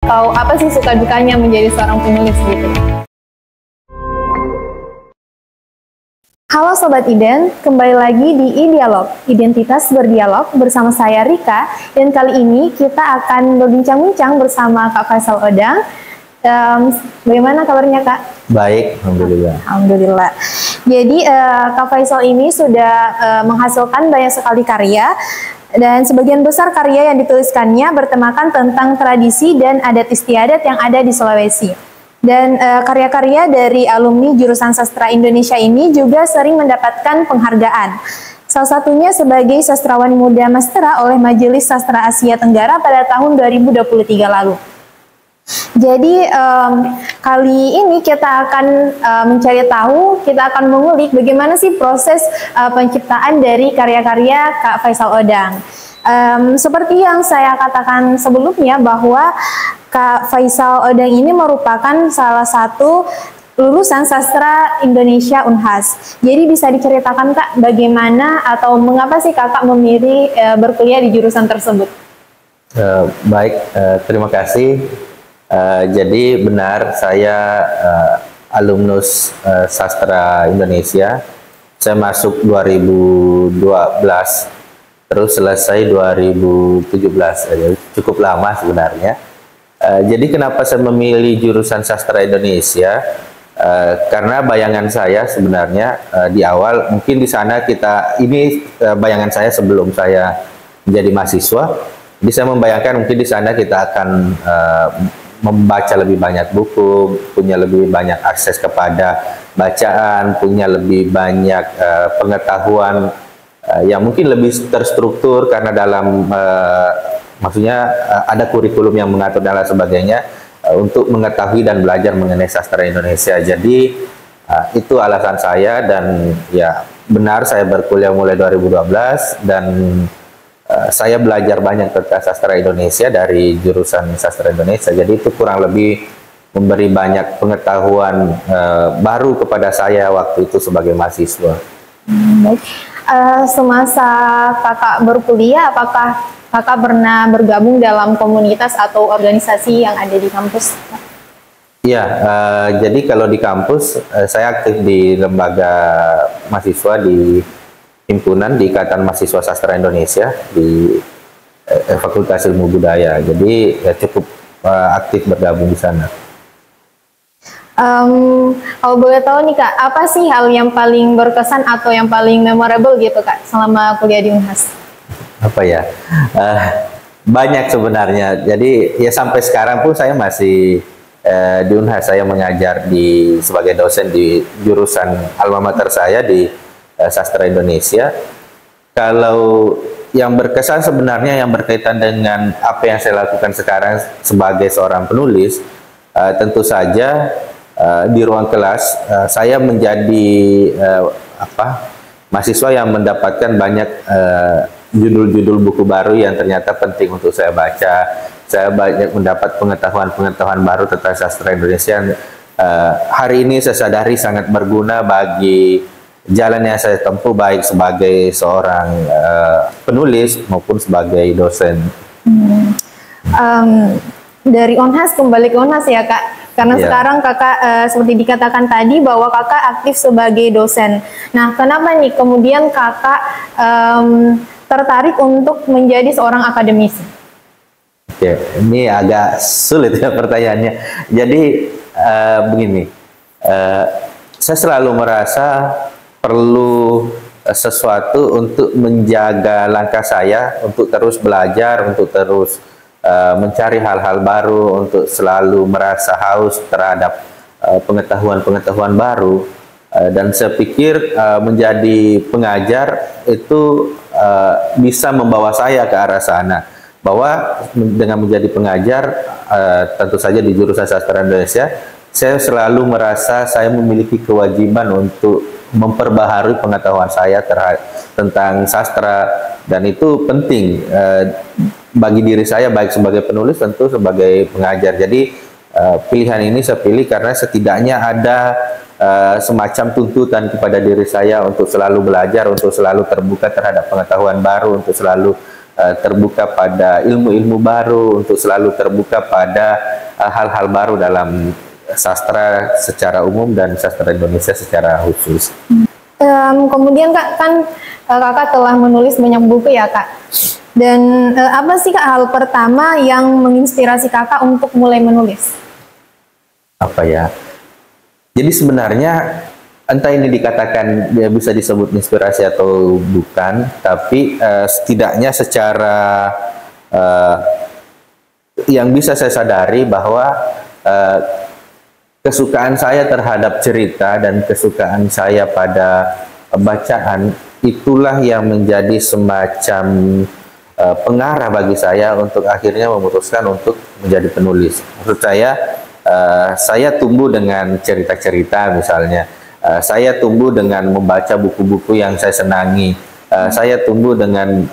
Atau apa sih suka dukanya menjadi seorang penulis gitu? Halo Sobat Iden, kembali lagi di iDialog, Identitas Berdialog bersama saya Rika, dan kali ini kita akan berbincang-bincang bersama Kak Faisal Odang. Bagaimana kabarnya Kak? Baik, Alhamdulillah. Alhamdulillah. Jadi Kak Faisal ini sudah menghasilkan banyak sekali karya, dan sebagian besar karya yang dituliskannya bertemakan tentang tradisi dan adat istiadat yang ada di Sulawesi. Dan karya-karya dari alumni jurusan sastra Indonesia ini juga sering mendapatkan penghargaan. Salah satunya sebagai sastrawan muda Mastera oleh Majelis Sastra Asia Tenggara pada tahun 2023 lalu. Jadi kali ini kita akan mencari tahu, kita akan mengulik bagaimana sih proses penciptaan dari karya-karya Kak Faisal Odang. Seperti yang saya katakan sebelumnya bahwa Kak Faisal Odang ini merupakan salah satu lulusan sastra Indonesia Unhas. Jadi bisa diceritakan Kak bagaimana atau mengapa sih Kakak memilih berkuliah di jurusan tersebut? Baik, terima kasih. Jadi benar saya alumnus sastra Indonesia. Saya masuk 2012, terus selesai 2017. Cukup lama sebenarnya. Jadi kenapa saya memilih jurusan sastra Indonesia? Karena bayangan saya sebenarnya di awal mungkin di sana bayangan saya sebelum saya menjadi mahasiswa. Jadi saya membayangkan mungkin di sana kita akan membaca lebih banyak buku, punya lebih banyak akses kepada bacaan, punya lebih banyak pengetahuan yang mungkin lebih terstruktur karena dalam maksudnya ada kurikulum yang mengatur dan lain sebagainya untuk mengetahui dan belajar mengenai sastra Indonesia. Jadi itu alasan saya, dan ya benar saya berkuliah mulai 2012 dan saya belajar banyak tentang sastra Indonesia dari jurusan sastra Indonesia. Jadi itu kurang lebih memberi banyak pengetahuan baru kepada saya waktu itu sebagai mahasiswa. Baik. Semasa Kakak berkuliah, apakah Kakak pernah bergabung dalam komunitas atau organisasi yang ada di kampus? Iya, jadi kalau di kampus saya aktif di lembaga mahasiswa di himpunan di Ikatan Mahasiswa Sastra Indonesia di Fakultas Ilmu Budaya. Jadi ya cukup aktif bergabung di sana. Kalau boleh tahu nih Kak, apa sih hal yang paling berkesan atau yang paling memorable gitu Kak selama kuliah di Unhas? Apa ya? Banyak sebenarnya. Jadi ya sampai sekarang pun saya masih di Unhas. Saya mengajar sebagai dosen di jurusan alma mater saya di Sastra Indonesia. Kalau yang berkesan sebenarnya yang berkaitan dengan apa yang saya lakukan sekarang sebagai seorang penulis, tentu saja di ruang kelas saya menjadi mahasiswa yang mendapatkan banyak judul-judul buku baru yang ternyata penting untuk saya baca. Saya banyak mendapat pengetahuan-pengetahuan baru tentang sastra Indonesia yang hari ini saya sadari sangat berguna bagi jalan yang saya tempuh baik sebagai seorang penulis maupun sebagai dosen. Dari Unhas kembali ke Unhas ya Kak, karena sekarang Kakak seperti dikatakan tadi bahwa Kakak aktif sebagai dosen. Nah, kenapa nih kemudian Kakak tertarik untuk menjadi seorang akademisi? Oke, ini agak sulit ya pertanyaannya. Jadi begini, saya selalu merasa perlu sesuatu untuk menjaga langkah saya, untuk terus belajar, untuk terus mencari hal-hal baru, untuk selalu merasa haus terhadap pengetahuan-pengetahuan baru. Dan saya pikir menjadi pengajar itu bisa membawa saya ke arah sana. Bahwa dengan menjadi pengajar, tentu saja di jurusan sastra Indonesia, saya selalu merasa saya memiliki kewajiban untuk memperbaharui pengetahuan saya tentang sastra, dan itu penting bagi diri saya baik sebagai penulis tentu sebagai pengajar. Jadi pilihan ini saya pilih karena setidaknya ada semacam tuntutan kepada diri saya untuk selalu belajar, untuk selalu terbuka terhadap pengetahuan baru, untuk selalu terbuka pada ilmu-ilmu baru, untuk selalu terbuka pada hal-hal baru dalam sastra secara umum dan sastra Indonesia secara khusus. Kemudian Kak, kan Kakak telah menulis banyak buku ya Kak. Dan apa sih Kak hal pertama yang menginspirasi Kakak untuk mulai menulis? Apa ya? Jadi sebenarnya entah ini dikatakan dia bisa disebut inspirasi atau bukan, tapi setidaknya secara yang bisa saya sadari bahwa kesukaan saya terhadap cerita dan kesukaan saya pada bacaan itulah yang menjadi semacam pengarah bagi saya untuk akhirnya memutuskan untuk menjadi penulis. Maksud saya tumbuh dengan cerita-cerita misalnya, saya tumbuh dengan membaca buku-buku yang saya senangi, saya tumbuh dengan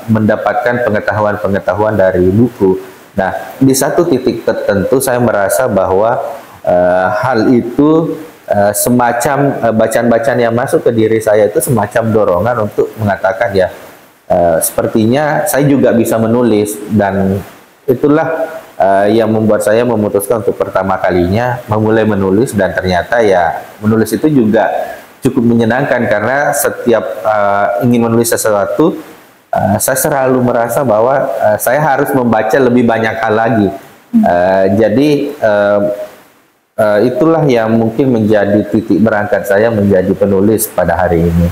mendapatkan pengetahuan-pengetahuan dari buku. Nah, di satu titik tertentu saya merasa bahwa hal itu semacam bacaan-bacaan yang masuk ke diri saya itu semacam dorongan untuk mengatakan ya, sepertinya saya juga bisa menulis, dan itulah yang membuat saya memutuskan untuk pertama kalinya memulai menulis. Dan ternyata ya menulis itu juga cukup menyenangkan, karena setiap ingin menulis sesuatu saya selalu merasa bahwa saya harus membaca lebih banyak hal lagi. Jadi itulah yang mungkin menjadi titik berangkat saya menjadi penulis pada hari ini.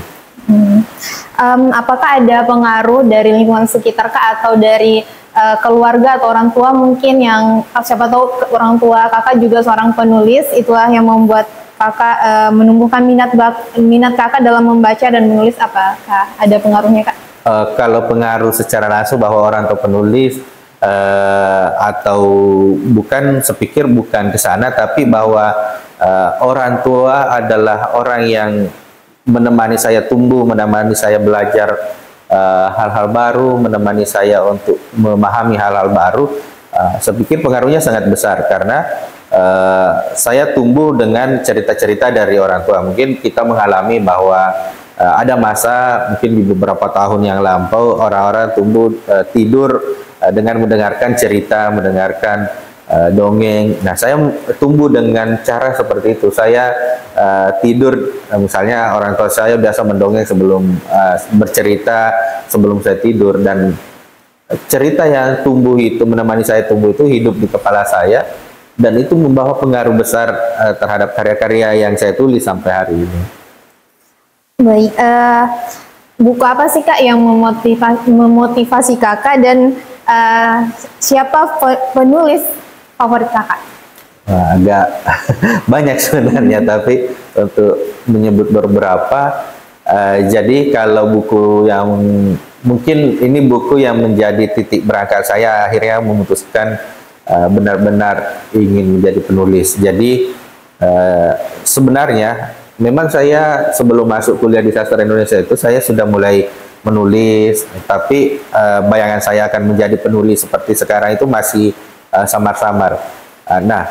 Apakah ada pengaruh dari lingkungan sekitar Kak, atau dari keluarga atau orang tua mungkin, yang siapa tahu orang tua Kakak juga seorang penulis, itulah yang membuat Kakak menumbuhkan minat Kakak dalam membaca dan menulis? Apakah ada pengaruhnya Kak? Kalau pengaruh secara langsung bahwa orang tua penulis atau bukan, sepikir bukan ke sana, tapi bahwa orang tua adalah orang yang menemani saya tumbuh, menemani saya belajar hal-hal baru, menemani saya untuk memahami hal-hal baru. Saya pikir pengaruhnya sangat besar, karena saya tumbuh dengan cerita-cerita dari orang tua. Mungkin kita mengalami bahwa ada masa mungkin di beberapa tahun yang lampau orang-orang tumbuh tidur dengan mendengarkan cerita, mendengarkan dongeng. Nah, saya tumbuh dengan cara seperti itu. Saya tidur, misalnya orang tua saya biasa mendongeng sebelum bercerita sebelum saya tidur, dan cerita yang tumbuh itu menemani saya tumbuh itu hidup di kepala saya, dan itu membawa pengaruh besar terhadap karya-karya yang saya tulis sampai hari ini. Baik, buku apa sih Kak yang memotivasi Kakak, dan siapa penulis favorit Kakak? Agak banyak sebenarnya, tapi untuk menyebut beberapa, jadi kalau buku yang mungkin ini buku yang menjadi titik berangkat saya akhirnya memutuskan benar-benar ingin menjadi penulis. Jadi sebenarnya memang saya sebelum masuk kuliah di sastra Indonesia itu saya sudah mulai menulis, tapi bayangan saya akan menjadi penulis seperti sekarang itu masih samar-samar. Nah,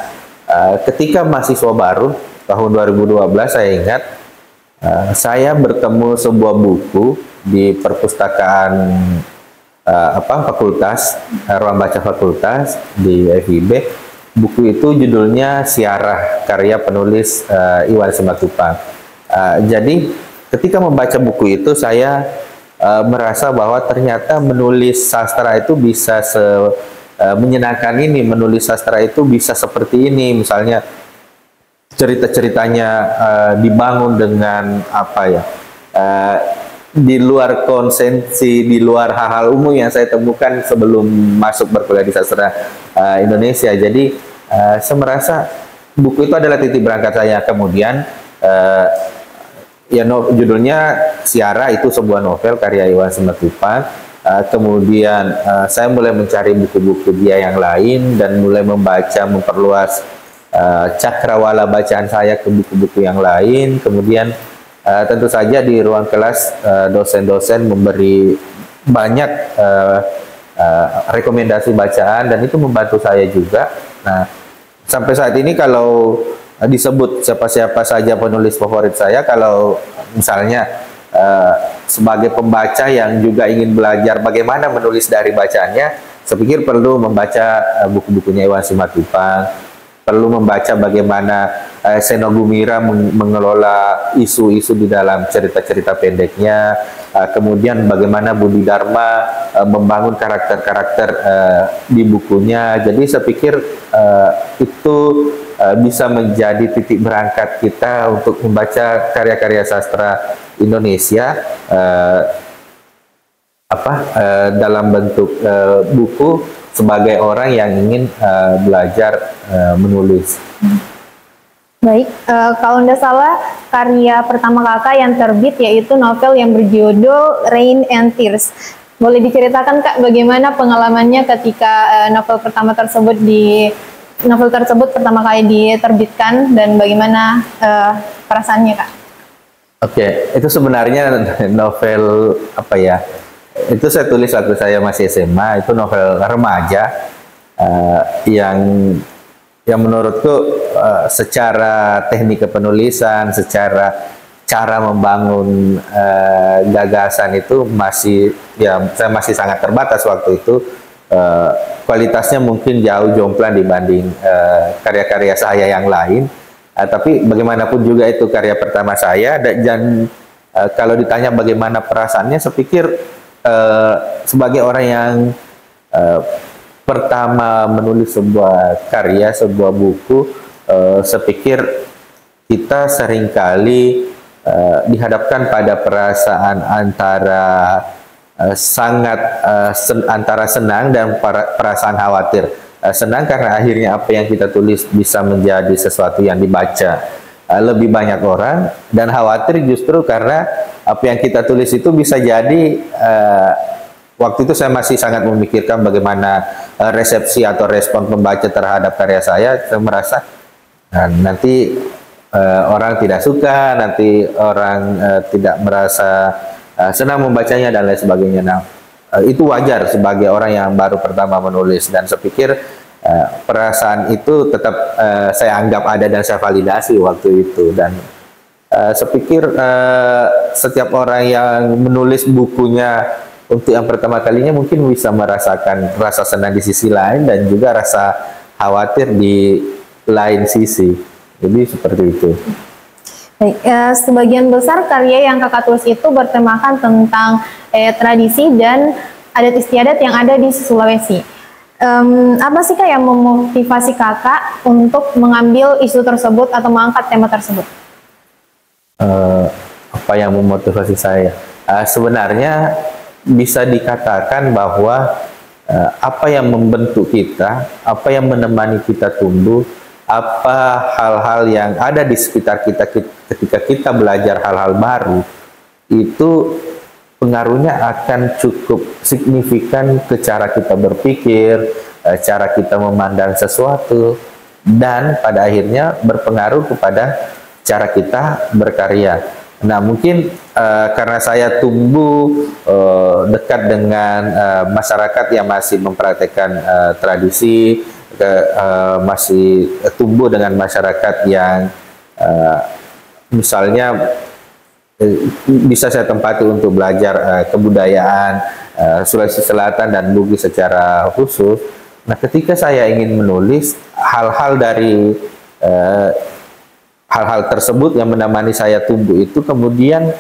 ketika mahasiswa baru tahun 2012 saya ingat saya bertemu sebuah buku di perpustakaan fakultas, ruang baca fakultas di FIB. Buku itu judulnya Siarah, karya penulis Iwan Simatupang. Jadi ketika membaca buku itu saya merasa bahwa ternyata menulis sastra itu bisa menyenangkan ini, menulis sastra itu bisa seperti ini. Misalnya cerita-ceritanya dibangun dengan di luar konsensi, di luar hal-hal umum yang saya temukan sebelum masuk berkuliah di sastra Indonesia. Jadi saya merasa buku itu adalah titik berangkat saya. Kemudian judulnya Siarah, itu sebuah novel karya Iwan Simatupang. Kemudian saya mulai mencari buku-buku dia yang lain dan mulai membaca, memperluas cakrawala bacaan saya ke buku-buku yang lain. Kemudian tentu saja di ruang kelas dosen-dosen memberi banyak rekomendasi bacaan, dan itu membantu saya juga. Nah, sampai saat ini kalau disebut siapa-siapa saja penulis favorit saya, kalau misalnya sebagai pembaca yang juga ingin belajar bagaimana menulis dari bacaannya, saya pikir perlu membaca buku-bukunya Iwan Simatupang, perlu membaca bagaimana Seno Gumira mengelola isu-isu di dalam cerita-cerita pendeknya, kemudian bagaimana Budi Dharma membangun karakter-karakter di bukunya. Jadi saya pikir itu bisa menjadi titik berangkat kita untuk membaca karya-karya sastra Indonesia dalam bentuk buku sebagai orang yang ingin belajar menulis. Baik, kalau tidak salah karya pertama kakak yang terbit yaitu novel yang berjudul Rain and Tears. Boleh diceritakan Kak bagaimana pengalamannya ketika novel tersebut pertama kali diterbitkan dan bagaimana perasaannya Kak? Oke, itu sebenarnya novel itu saya tulis waktu saya masih SMA, itu novel remaja yang menurutku secara teknik kepenulisan, secara cara membangun gagasan itu saya masih sangat terbatas waktu itu. Kualitasnya mungkin jauh jomplang dibanding karya-karya saya yang lain. Tapi bagaimanapun juga itu karya pertama saya, dan kalau ditanya bagaimana perasaannya, saya pikir sebagai orang yang pertama menulis sebuah karya, sebuah buku, saya pikir kita seringkali dihadapkan pada perasaan antara antara senang dan perasaan khawatir. Senang karena akhirnya apa yang kita tulis bisa menjadi sesuatu yang dibaca lebih banyak orang, dan khawatir justru karena apa yang kita tulis itu bisa jadi waktu itu saya masih sangat memikirkan bagaimana resepsi atau respon pembaca terhadap karya saya. Saya merasa nanti orang tidak suka, nanti orang tidak merasa senang membacanya dan lain sebagainya. Nah, itu wajar sebagai orang yang baru pertama menulis, dan saya pikir perasaan itu tetap saya anggap ada dan saya validasi waktu itu. Dan saya pikir setiap orang yang menulis bukunya untuk yang pertama kalinya mungkin bisa merasakan rasa senang di sisi lain dan juga rasa khawatir di lain sisi. Jadi seperti itu. Baik, sebagian besar karya yang kakak tulis itu bertemakan tentang tradisi dan adat istiadat yang ada di Sulawesi. Apa sih Kak yang memotivasi kakak untuk mengambil isu tersebut atau mengangkat tema tersebut? Apa yang memotivasi saya? Sebenarnya bisa dikatakan bahwa apa yang membentuk kita, apa yang menemani kita tumbuh, apa hal-hal yang ada di sekitar kita ketika kita belajar hal-hal baru, itu pengaruhnya akan cukup signifikan ke cara kita berpikir, cara kita memandang sesuatu, dan pada akhirnya berpengaruh kepada cara kita berkarya. Nah, mungkin karena saya tumbuh dekat dengan masyarakat yang masih mempraktekkan tradisi, masih tumbuh dengan masyarakat yang misalnya bisa saya tempati untuk belajar kebudayaan Sulawesi Selatan dan Bugis secara khusus. Nah, ketika saya ingin menulis hal-hal dari hal-hal tersebut yang menemani saya tumbuh itu, kemudian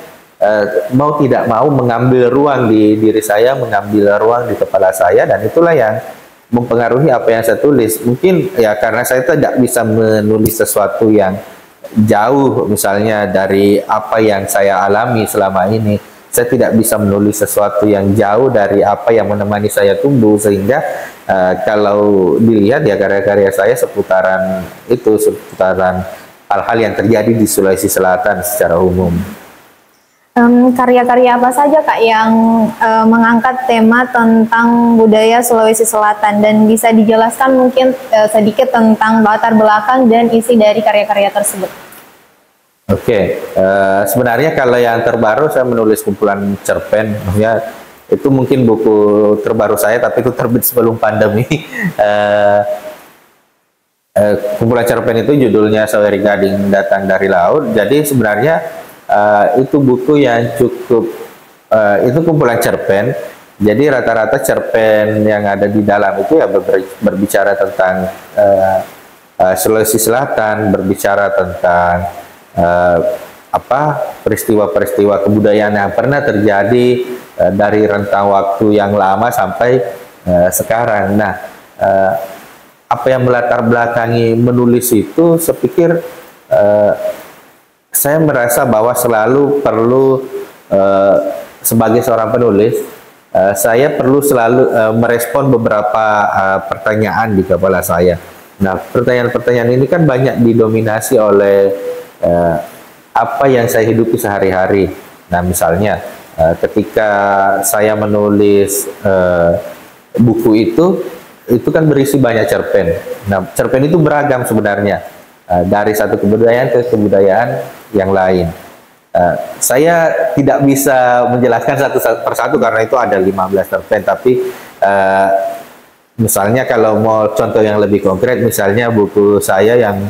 mau tidak mau mengambil ruang di diri saya, mengambil ruang di kepala saya, dan itulah yang mempengaruhi apa yang saya tulis. Mungkin ya karena saya tidak bisa menulis sesuatu yang jauh misalnya dari apa yang saya alami selama ini. Saya tidak bisa menulis sesuatu yang jauh dari apa yang menemani saya tumbuh, sehingga kalau dilihat ya karya-karya saya seputaran hal-hal yang terjadi di Sulawesi Selatan secara umum. Karya-karya apa saja Kak yang mengangkat tema tentang budaya Sulawesi Selatan, dan bisa dijelaskan mungkin sedikit tentang latar belakang dan isi dari karya-karya tersebut? Oke, sebenarnya kalau yang terbaru saya menulis kumpulan cerpen, ya itu mungkin buku terbaru saya, tapi itu terbit sebelum pandemi. Kumpulan cerpen itu judulnya Saweri Gading Datang dari Laut. Jadi sebenarnya itu buku yang cukup itu kumpulan cerpen. Jadi rata-rata cerpen yang ada di dalam itu ya berbicara tentang Sulawesi Selatan, berbicara tentang peristiwa-peristiwa kebudayaan yang pernah terjadi dari rentang waktu yang lama sampai sekarang. Nah, apa yang melatar belakangi menulis itu, saya pikir saya merasa bahwa selalu perlu sebagai seorang penulis, saya perlu selalu merespon beberapa pertanyaan di kepala saya. Nah, pertanyaan-pertanyaan ini kan banyak didominasi oleh apa yang saya hidupi sehari-hari. Nah, misalnya ketika saya menulis buku itu kan berisi banyak cerpen. Nah, cerpen itu beragam sebenarnya, dari satu kebudayaan ke kebudayaan yang lain. Saya tidak bisa menjelaskan satu persatu karena itu ada 15 cerpen, tapi misalnya kalau mau contoh yang lebih konkret, misalnya buku saya yang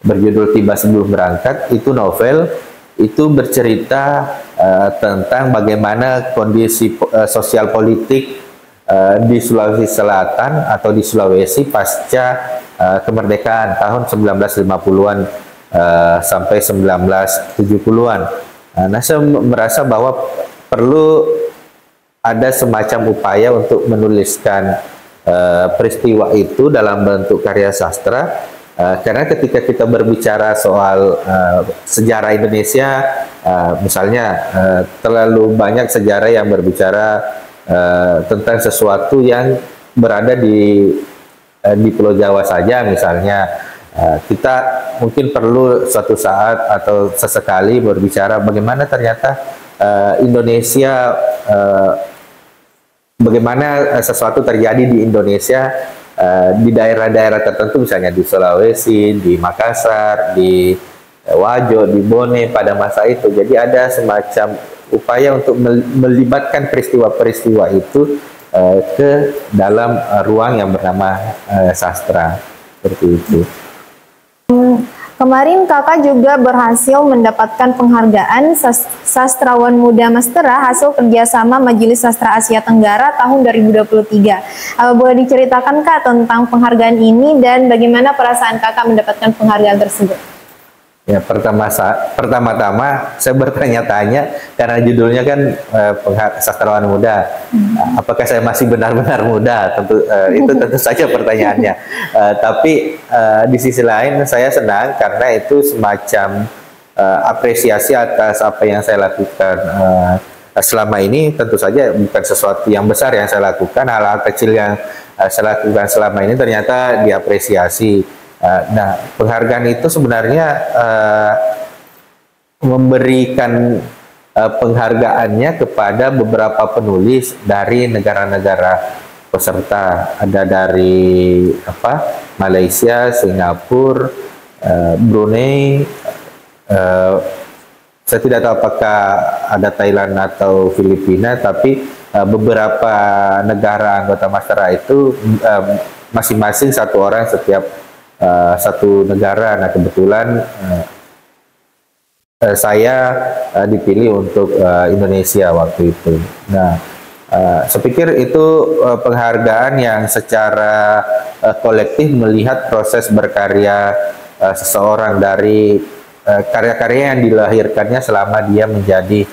berjudul Tiba Sebelum Berangkat, itu novel, itu bercerita tentang bagaimana kondisi sosial politik di Sulawesi Selatan atau di Sulawesi pasca kemerdekaan tahun 1950-an sampai 1970-an. Nah, saya merasa bahwa perlu ada semacam upaya untuk menuliskan peristiwa itu dalam bentuk karya sastra, karena ketika kita berbicara soal sejarah Indonesia, misalnya terlalu banyak sejarah yang berbicara tentang sesuatu yang berada di Pulau Jawa saja, misalnya. Kita mungkin perlu suatu saat atau sesekali berbicara bagaimana ternyata Indonesia, bagaimana sesuatu terjadi di Indonesia di daerah-daerah tertentu, misalnya di Sulawesi, di Makassar, di Wajo, di Bone pada masa itu. Jadi ada semacam upaya untuk melibatkan peristiwa-peristiwa itu ke dalam ruang yang bernama sastra, seperti itu. Kemarin kakak juga berhasil mendapatkan penghargaan Sastrawan Muda Mastera hasil kerjasama Majelis Sastra Asia Tenggara tahun 2023. Boleh diceritakan kak tentang penghargaan ini dan bagaimana perasaan kakak mendapatkan penghargaan tersebut? Ya, pertama-tama saya bertanya-tanya karena judulnya kan Sastrawan Muda. Apakah saya masih benar-benar muda? Itu tentu saja pertanyaannya. Tapi di sisi lain saya senang karena itu semacam apresiasi atas apa yang saya lakukan selama ini. Tentu saja bukan sesuatu yang besar yang saya lakukan, hal-hal kecil yang saya lakukan selama ini ternyata diapresiasi. Nah, penghargaan itu sebenarnya memberikan penghargaannya kepada beberapa penulis dari negara-negara peserta. Ada dari Malaysia, Singapura, Brunei. Saya tidak tahu apakah ada Thailand atau Filipina, tapi beberapa negara anggota Mastera itu masing-masing satu orang setiap satu negara. Nah, kebetulan saya dipilih untuk Indonesia waktu itu. Nah, saya pikir itu penghargaan yang secara kolektif melihat proses berkarya seseorang dari karya-karya yang dilahirkannya selama dia menjadi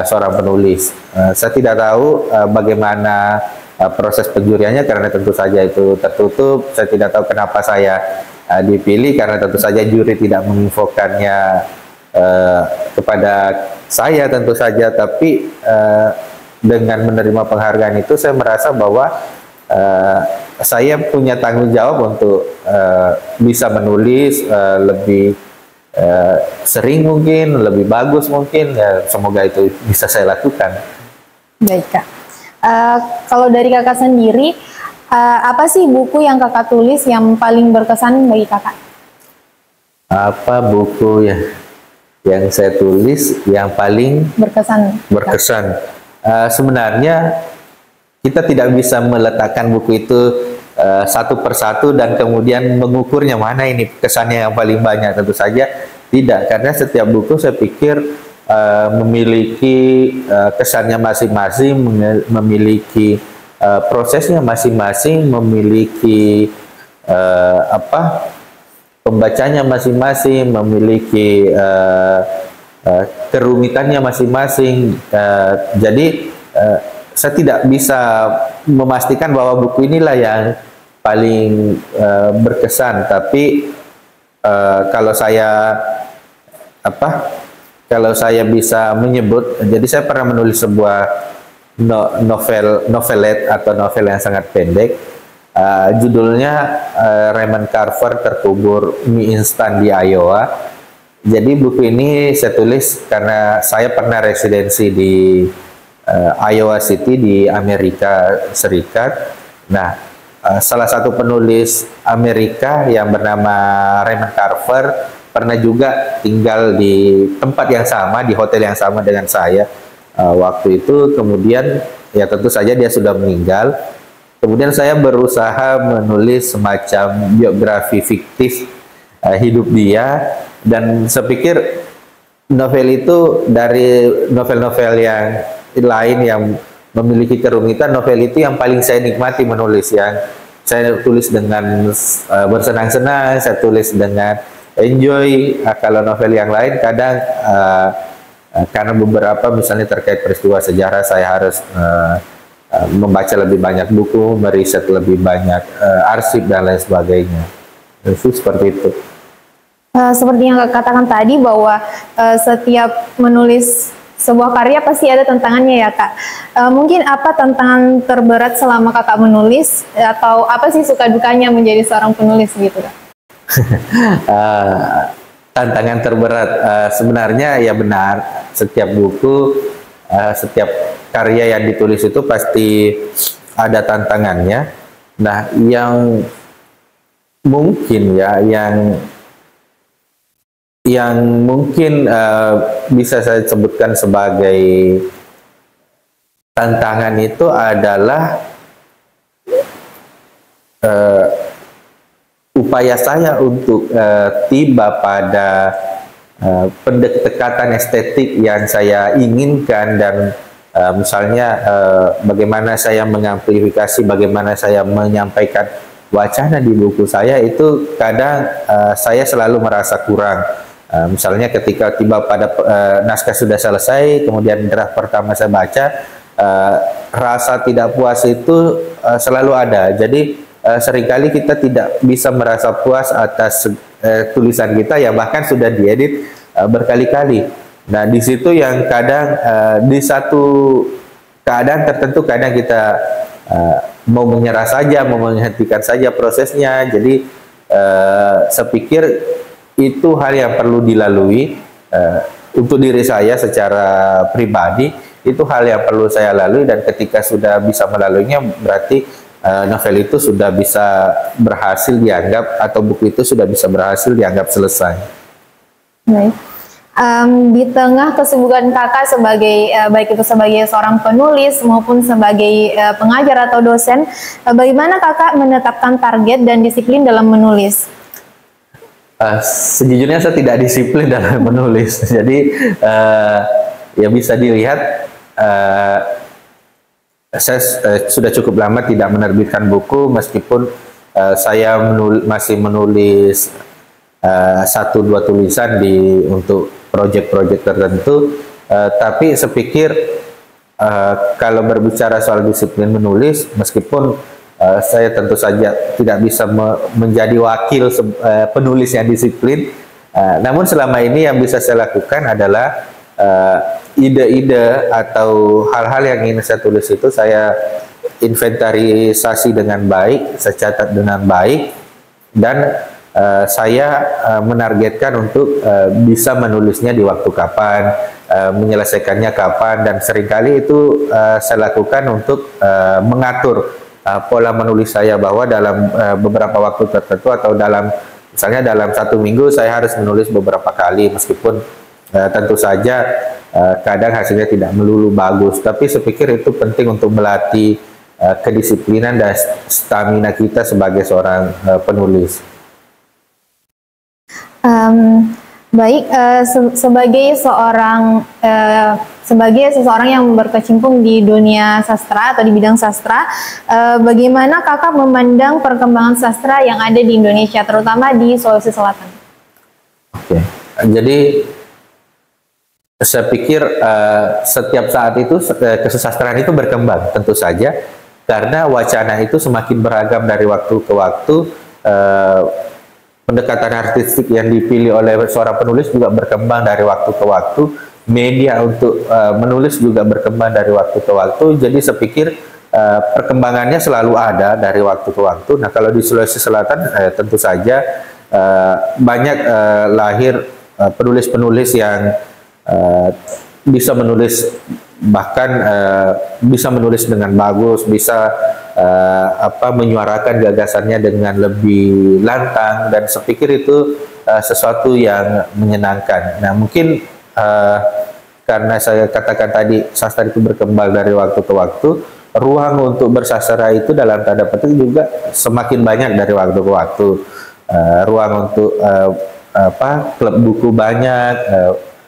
seorang penulis. Saya tidak tahu bagaimana proses penjuriannya karena tentu saja itu tertutup. Saya tidak tahu kenapa saya dipilih karena tentu saja juri tidak menginfokannya kepada saya tentu saja. Tapi dengan menerima penghargaan itu saya merasa bahwa saya punya tanggung jawab untuk bisa menulis lebih sering mungkin, lebih bagus mungkin. Ya, semoga itu bisa saya lakukan. Baik kak. Kalau dari kakak sendiri, apa sih buku yang kakak tulis yang paling berkesan bagi kakak? Apa buku yang saya tulis yang paling berkesan? Sebenarnya kita tidak bisa meletakkan buku itu satu persatu dan kemudian mengukurnya mana ini kesannya yang paling banyak. Tentu saja tidak, karena setiap buku saya pikir memiliki kesannya masing-masing, memiliki prosesnya masing-masing, memiliki pembacanya masing-masing, memiliki kerumitannya masing-masing. Jadi saya tidak bisa memastikan bahwa buku inilah yang paling berkesan, tapi kalau saya bisa menyebut, jadi saya pernah menulis sebuah novelet atau novel yang sangat pendek. Judulnya Raymond Carver Terkubur Mie Instan di Iowa. Jadi buku ini saya tulis karena saya pernah residensi di Iowa City di Amerika Serikat. Nah, salah satu penulis Amerika yang bernama Raymond Carver pernah juga tinggal di tempat yang sama, di hotel yang sama dengan saya waktu itu. Kemudian ya tentu saja dia sudah meninggal. Kemudian saya berusaha menulis semacam biografi fiktif hidup dia, dan saya pikir novel itu dari novel-novel yang lain yang memiliki kerumitan, novel itu yang paling saya nikmati menulis, yang saya tulis dengan bersenang-senang, saya tulis dengan enjoy. Kalau novel yang lain kadang karena beberapa misalnya terkait peristiwa sejarah, saya harus membaca lebih banyak buku, meriset lebih banyak arsip dan lain sebagainya. Itu seperti itu. Seperti yang Kak katakan tadi bahwa setiap menulis sebuah karya pasti ada tantangannya ya Kak. Mungkin apa tantangan terberat selama Kakak menulis, atau apa sih suka dukanya menjadi seorang penulis gitu Kak? Tantangan terberat sebenarnya ya benar, setiap buku, setiap karya yang ditulis itu pasti ada tantangannya. Nah, yang mungkin ya yang mungkin bisa saya sebutkan sebagai tantangan itu adalah upaya saya untuk tiba pada pendekatan estetik yang saya inginkan, dan misalnya bagaimana saya mengamplifikasi, bagaimana saya menyampaikan wacana di buku saya, itu kadang saya selalu merasa kurang. Misalnya ketika tiba pada naskah sudah selesai, kemudian draft pertama saya baca, rasa tidak puas itu selalu ada. Jadi seringkali kita tidak bisa merasa puas atas tulisan kita yang bahkan sudah diedit berkali-kali. Nah, di situ yang kadang di satu keadaan tertentu kadang kita mau menyerah saja, mau menghentikan saja prosesnya. Jadi saya pikir itu hal yang perlu dilalui untuk diri saya secara pribadi. Itu hal yang perlu saya lalui, dan ketika sudah bisa melaluinya berarti novel itu sudah bisa berhasil dianggap, atau buku itu sudah bisa berhasil dianggap selesai. Baik. Di tengah kesibukan Kakak sebagai baik itu sebagai seorang penulis maupun sebagai pengajar atau dosen, bagaimana Kakak menetapkan target dan disiplin dalam menulis? Sejujurnya saya tidak disiplin dalam menulis. Jadi ya bisa dilihat saya sudah cukup lama tidak menerbitkan buku, meskipun saya masih menulis 1-2 tulisan untuk proyek-proyek tertentu, tapi saya pikir kalau berbicara soal disiplin menulis, meskipun saya tentu saja tidak bisa menjadi wakil penulis yang disiplin, namun selama ini yang bisa saya lakukan adalah ide-ide atau hal-hal yang ingin saya tulis itu saya inventarisasi dengan baik, saya catat dengan baik, dan saya menargetkan untuk bisa menulisnya di waktu kapan, menyelesaikannya kapan, dan seringkali itu saya lakukan untuk mengatur pola menulis saya, bahwa dalam beberapa waktu tertentu atau misalnya dalam 1 minggu saya harus menulis beberapa kali, meskipun tentu saja kadang hasilnya tidak melulu bagus, tapi saya pikir itu penting untuk melatih kedisiplinan dan stamina kita sebagai seorang penulis. Baik, sebagai seseorang yang berkecimpung di dunia sastra atau di bidang sastra, bagaimana kakak memandang perkembangan sastra yang ada di Indonesia, terutama di Sulawesi Selatan? Oke, jadi saya pikir setiap saat itu kesusastraan itu berkembang, tentu saja, karena wacana itu semakin beragam dari waktu ke waktu. Pendekatan artistik yang dipilih oleh seorang penulis juga berkembang dari waktu ke waktu. Media untuk menulis juga berkembang dari waktu ke waktu. Jadi saya pikir perkembangannya selalu ada dari waktu ke waktu. Nah, kalau di Sulawesi Selatan tentu saja banyak lahir penulis-penulis yang bisa menulis, bahkan bisa menulis dengan bagus, bisa menyuarakan gagasannya dengan lebih lantang, dan saya pikir itu sesuatu yang menyenangkan. Nah, mungkin karena saya katakan tadi sastra itu berkembang dari waktu ke waktu, ruang untuk bersastra itu dalam tanda petik juga semakin banyak dari waktu ke waktu. Ruang untuk klub buku banyak,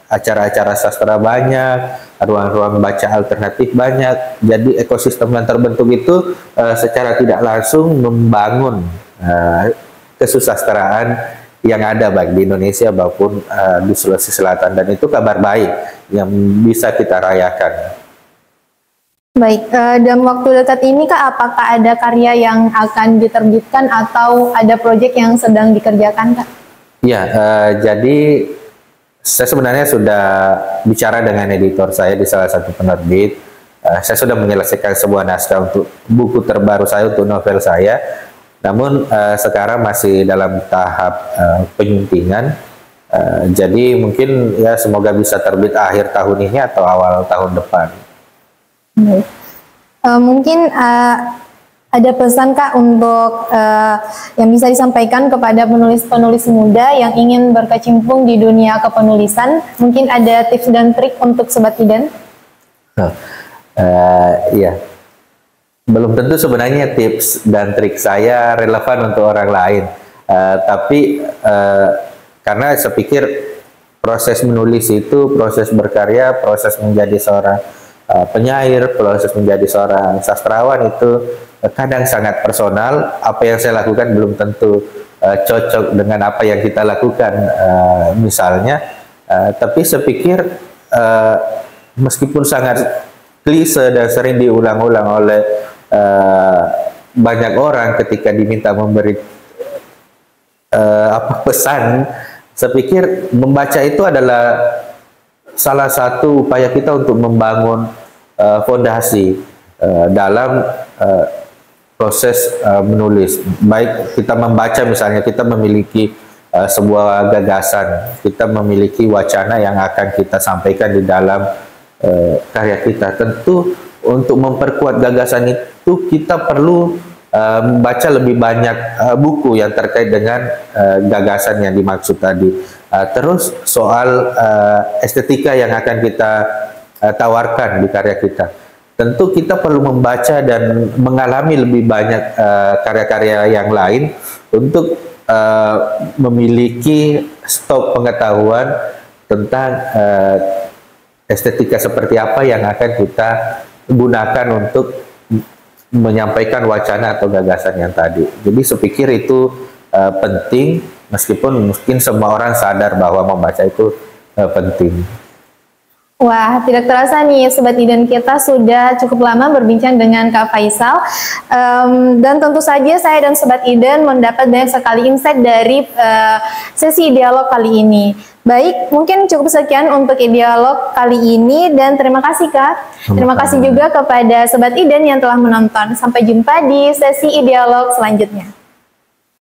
acara-acara sastra banyak, ruang-ruang baca alternatif banyak. Jadi ekosistem yang terbentuk itu secara tidak langsung membangun kesusastraan yang ada baik di Indonesia maupun di Sulawesi Selatan, dan itu kabar baik yang bisa kita rayakan. Baik, dalam waktu dekat ini Kak, apakah ada karya yang akan diterbitkan atau ada proyek yang sedang dikerjakan Kak? Ya, jadi saya sebenarnya sudah bicara dengan editor saya di salah satu penerbit. Saya sudah menyelesaikan sebuah naskah untuk buku terbaru saya, untuk novel saya. Namun sekarang masih dalam tahap penyuntingan. Jadi mungkin ya semoga bisa terbit akhir tahun ini atau awal tahun depan. Mungkin ada pesan Kak untuk yang bisa disampaikan kepada penulis-penulis muda yang ingin berkecimpung di dunia kepenulisan? Mungkin ada tips dan trik untuk Sobat Idan? Iya, belum tentu sebenarnya tips dan trik saya relevan untuk orang lain. Tapi karena saya pikir proses menulis itu, proses berkarya, proses menjadi seorang penyair, proses menjadi seorang sastrawan itu kadang sangat personal. Apa yang saya lakukan belum tentu cocok dengan apa yang kita lakukan misalnya. Tapi saya pikir meskipun sangat klise dan sering diulang-ulang oleh banyak orang ketika diminta memberi pesan, saya pikir membaca itu adalah salah satu upaya kita untuk membangun fondasi dalam proses menulis. Baik kita membaca, misalnya kita memiliki sebuah gagasan, kita memiliki wacana yang akan kita sampaikan di dalam karya kita. Tentu untuk memperkuat gagasan itu kita perlu membaca lebih banyak buku yang terkait dengan gagasan yang dimaksud tadi. Terus soal estetika yang akan kita tawarkan di karya kita. Tentu kita perlu membaca dan mengalami lebih banyak karya-karya yang lain untuk memiliki stok pengetahuan tentang estetika seperti apa yang akan kita gunakan untuk menyampaikan wacana atau gagasan yang tadi. Jadi saya pikir itu penting, meskipun mungkin semua orang sadar bahwa membaca itu penting. Wah, tidak terasa nih Sobat Idan, kita sudah cukup lama berbincang dengan Kak Faisal, dan tentu saja saya dan Sobat Idan mendapat banyak sekali insight dari sesi dialog kali ini. Baik, mungkin cukup sekian untuk dialog kali ini, dan terima kasih Kak. Terima kasih juga kepada Sobat Idan yang telah menonton. Sampai jumpa di sesi dialog selanjutnya.